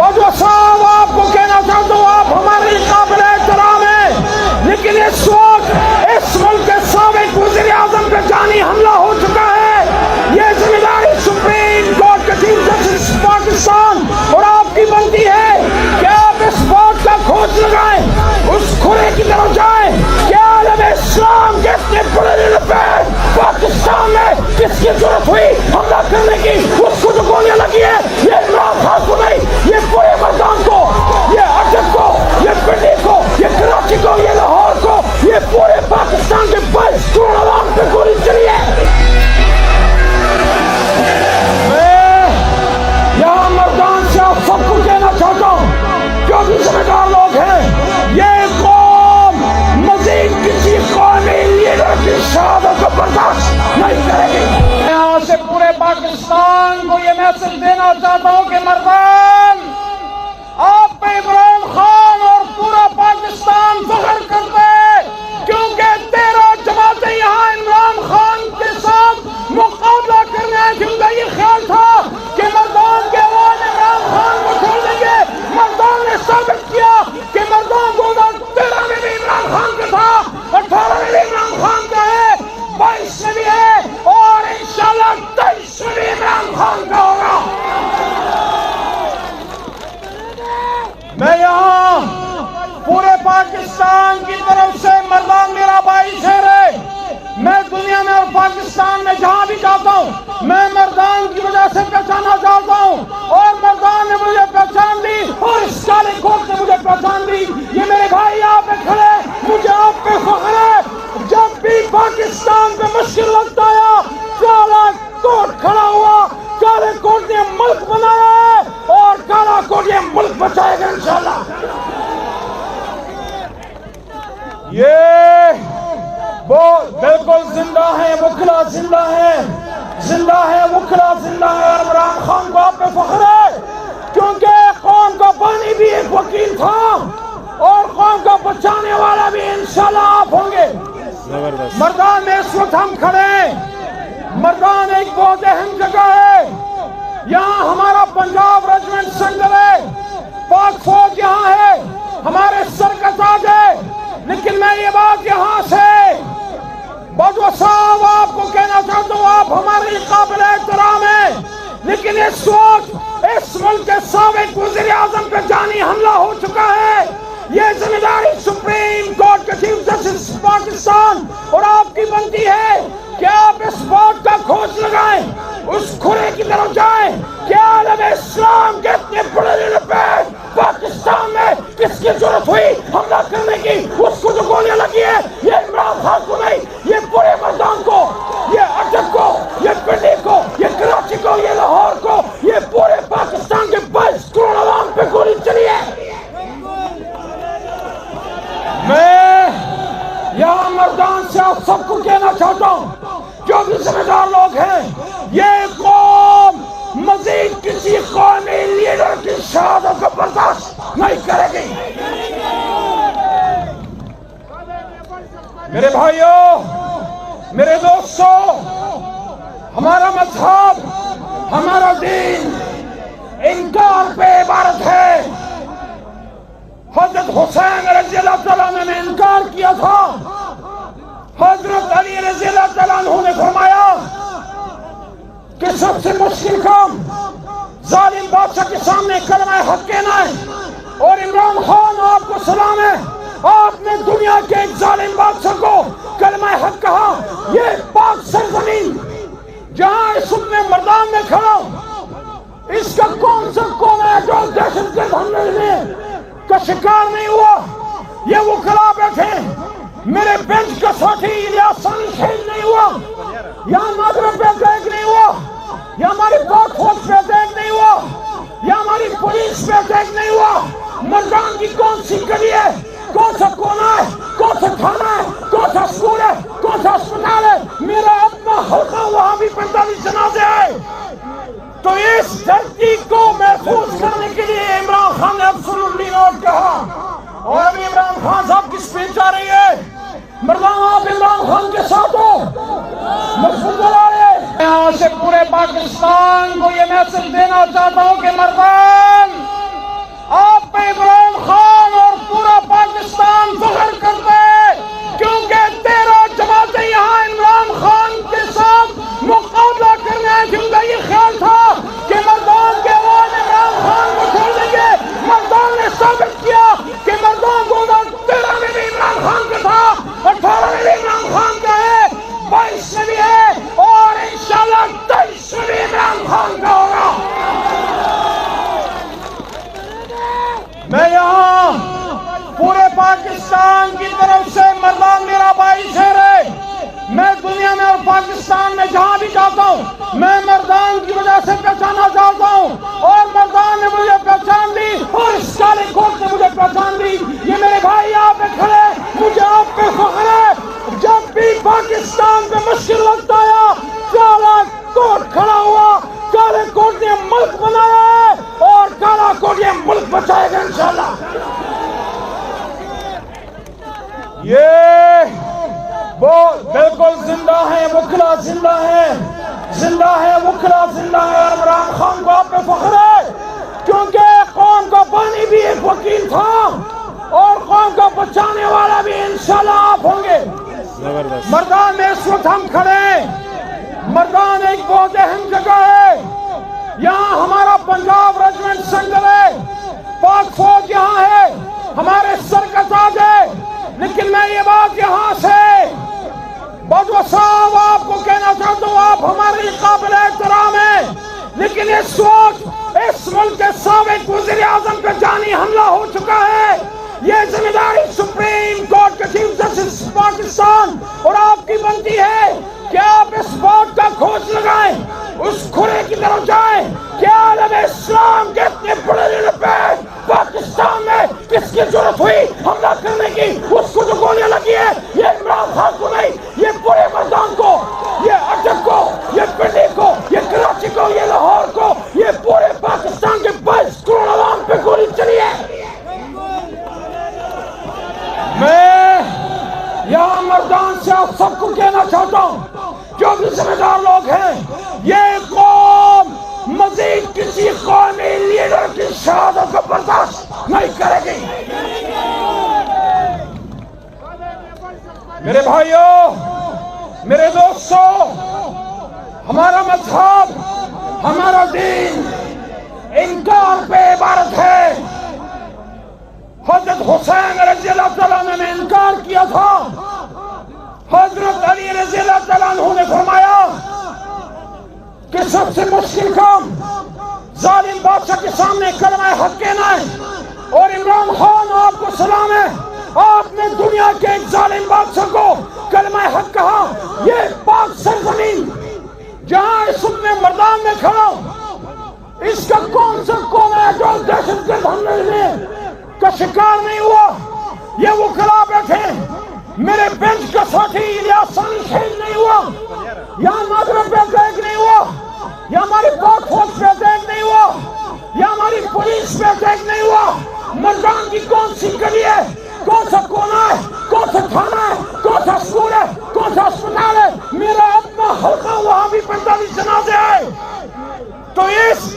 बाजवा साहब आपको कहना चाहता हूँ, आप हमारे काबिल एहतराम हैं, लेकिन इस वक्त इस मुल्क के साबिक वज़ीर आज़म पे जानी हमला हो चुका है। ये जिम्मेदारी सुप्रीम कोर्ट के चीफ जस्टिस पाकिस्तान और आपकी बनती है कि आप इस बात का खोज लगाएं, उस खुरे की तरफ जाएं कि आलम इस्लाम के इतने बड़े दिन पे पाकिस्तान में किसकी जरूरत हुई हमला करने की, उसको जो गोलियां लगी है, ये इमरान खान को नहीं, ये पूरे मर्दान को, ये अटक को, ये पिंडी को, ये कराची को, ये लाहौर को, ये पूरे पाकिस्तान के 22 करोड़ आवाम पे गोली चली है। मैं यहाँ मर्दान से आप सबको कहना चाहता हूँ, जो भी जिम्मेदार लोग हैं, ये कौम मजीद किसी कौमी लीडर की शहादत को बर्दाश्त नहीं करेगी। यहाँ से पूरे पाकिस्तान को ये मैसेज देना चाहता हूँ कि मर्दान, आप पे इमरान खान और पूरा पाकिस्तान फख्र करते हैं, क्योंकि 13 जमातें यहाँ इमरान खान के साथ मुकाबला करने आए, जिनका ये ख्याल था कि मर्दान के अवाज इमरान खान को छोड़ देंगे। मर्दान ने साबित किया कि मर्दान 2013 में भी इमरान खान का था, 18 में भी इमरान खान का है, 22 में भी है और इंशाल्लाह 23 में भी इमरान खान का होगा। मैं यहाँ पूरे पाकिस्तान की तरफ से, मर्दान मेरा भाई शेर है, मैं दुनिया में और पाकिस्तान में जहाँ भी जाता हूँ, मैं मर्दान की वजह से पहचाना चाहता हूँ और मर्दान ने मुझे पहचान दी और इस काले कोट ने मुझे पहचान दी। ये मेरे भाई यहाँ पे खड़े, मुझे आप पे फख्र है। जब भी पाकिस्तान पे मुश्किल वक्त आया, काला कोट खड़ा हुआ, काले कोट ने मुल्क बनाया है और काला कोट ये मुल्क बचाएगा इंशाल्लाह। ये वो बिल्कुल जिंदा है, वकला जिंदा है, जिंदा है वकला जिंदा है। और इमरान खान को आप पे फख्र है, क्योंकि कौम का बानी भी एक वकील था और कौम का बचाने वाला भी इंशाल्लाह आप होंगे। मर्दान में इस वक्त हम खड़े हैं, मर्दान एक बहुत अहम जगह है। यहाँ हमारा पंजाब रेजिमेंट सेंटर है, पाक फौज यहाँ है, हमारे सर का ताज है। लेकिन मैं ये बात यहाँ से बाजवा साहब आपको कहना चाहता हूँ, आप हमारे काबिल एहतराम हैं, लेकिन इस वक्त इस मुल्क के साबिक वज़ीर आज़म पे जानी हमला हो चुका है। ये जिम्मेदारी सुप्रीम कोर्ट के चीफ जस्टिस पाकिस्तान और आपकी बनती है कि आप इस बात का खोज लगाएं, उस खुरे की तरफ जाएं कि आलम इस्लाम के इतने बड़े दिन पे पाकिस्तान में किसकी जरूरत हुई हमला करने की, उसको जो गोलियां लगी है, ये इमरान खान को नहीं, ये पूरे मर्दान को, ये अटक को, ये पिंडी को, ये कराची को, ये लाहौर को, ये पूरे पाकिस्तान के 22 करोड़ आवाम पे गोली चली है। मैं यहाँ मर्दान से आप सबको कहना चाहता हूँ, जो भी जिम्मेदार लोग हैं, ये कौम मजीद किसी कौमी लीडर की शहादत को बर्दाश्त नहीं करेगी। मेरे भाइयों, मेरे दोस्तों, हमारा मजहब, हमारा दीन इनकार पे इबारत है। हजरत हुसैन रज़ी अल्लाह तआला अन्हु ने इनकार किया था, हजरत अली रज़ी अल्लाह तआला अन्हु ने फरमाया कि सबसे मुश्किल काम जालिम बादशाह के सामने कलमा हक कहना है। और इमरान खान आपको सलाम है, आपने दुनिया के एक जालिम बादशाह को कलमा हक कहा। ये पाक सरजमीन जहां इस में मर्दान में खड़ा, इसका कौन सा कौन है जो दहशतगर्द हमले का शिकार नहीं हुआ? ये वो खड़ा बैठे, मेरे बेंच का साथी इलियास सानी शहीद नहीं हुआ, यहाँ नागरिक पे अटैक नहीं हुआ, या हमारी पाक फौज पे अटैक नहीं हुआ, या हमारी पुलिस पे अटैक नहीं हुआ। मर्दान की कौन सी गली है, कौन सा कोना है, कौन सा थाना है, कौन सा स्कूल है, कौन सा अस्पताल है? मेरा अपना हल्का वहां भी 45 जनाजे आए। तो इस धरती को महफूज करने के लिए इमरान खान ने एब्सोल्युटली नॉट कहा। और अभी इमरान खान साहब की स्पीच आ रही है, मर्दान आप इमरान खान के साथ हो, मजबूत बना रहे। यहाँ से पूरे पाकिस्तान को ये मैसेज देना चाहता हूँ कि मर्दान, پاکستان کی طرف سے مردان میرا بھائی شیر ہے. میں دنیا میں اور پاکستان میں جہاں بھی جاتا ہوں میں مردان کی وجہ سے پہچانا چاہتا ہوں اور مردان نے مجھے پہچان دی اور اس کالے کوٹ نے مجھے پہچان دی. یہ میرے بھائی آپ پہ کھڑے مجھے آپ پہ فخر ہے. جب بھی پاکستان پہ مشکل وقت آیا کالا کوٹ کھڑا ہوا. کالے کوٹ نے ملک بنایا ہے اور کالا کوٹ یہ ملک بچائے گا انشاءاللہ. یہ وہ بالکل زندہ ہے وکلا زندہ ہے زندہ ہے وکلا زندہ ہے. اور عمران خان کو آپ پہ فخر ہے کیونکہ قوم کا بانی بھی ایک وکیل تھا اور قوم کو بچانے والا بھی انشاءاللہ آپ ہوں گے. مردان میں اس وقت ہم کھڑے ہیں. مردان ایک بہت اہم جگہ ہے. یہاں ہمارا پنجاب ریجمنٹ سنگل ہے. پاک فوج یہاں ہے. ہمارے سر کا تاج ہے. لیکن میں یہ بات یہاں سے باجوہ صاحب آپ کو کہنا چاہتا ہوں آپ ہمارے قابل احترام ہیں لیکن اس وقت اس ملک کے سابق وزیر اعظم پہ جانی حملہ ہو چکا ہے. یہ ذمہ داری سپریم کورٹ کے چیف جسٹس پاکستان اور آپ کی بنتی ہے کہ آپ اس بات کا کھوج لگائیں اس کھرے کی طرف جائیں کہ عالم اسلام کے اتنے بڑے لیڈر پہ پاکستان میں کس کی ضرورت ہوئی حملہ کرنے کی. اس کو جو گولیاں لگی ہے یہ عمران خان کو نہیں یہ پورے مردان کو یہ اٹک کو یہ پنڈی کو یہ کراچی کو یہ لاہور کو یہ پورے پاکستان کے 22 کروڑ عوام پہ گولی چلی ہے. میں یہاں مردان سے آپ سب کو کہنا چاہتا ہوں جو بھی ذمہ دار لوگ ہیں یہ قوم مزید کسی قومی لیڈر کی شہادت کو برداشت نہیں کرے گی. میرے بھائیوں میرے دوستوں ہمارا مذہب ہمارا دین انکار پہ عبارت ہے. حضرت حسین رضی اللہ تعالیٰ عنہ نے انکار کیا تھا. حضرت علی رضی اللہ تعالیٰ عنہ نے فرمایا کہ سب سے مشکل کام ظالم بادشاہ کے سامنے کلمہ حق کہنا ہے. اور عمران خان آپ کو سلام ہے آپ نے دنیا کے ایک ظالم بادشاہ کو کلمہ حق کہا. یہ پاک سرزمین جہاں اس وقت میں مردان میں کھڑا اس کا کون سا قوم ہے جو دہشت گرد حملے کا شکار نہیں ہوا. یہ وہ کھڑا بیٹھے میرے بینچ کا ساتھی الیاس ثانی شہید نہیں ہوا. یہاں ناظر پہ اٹیک نہیں ہوا. یا ہماری پاک فوج پہ اٹیک نہیں ہوا. یا ہماری پولیس پہ اٹیک نہیں ہوا. مردان کی کون سی گلی ہے کون سا کونا ہے کون سا تھانہ ہے کون سا اسکول ہے کون سا اسپتال ہے میرا اپنا حلقہ وہاں بھی 45 جنازے آئے. تو اس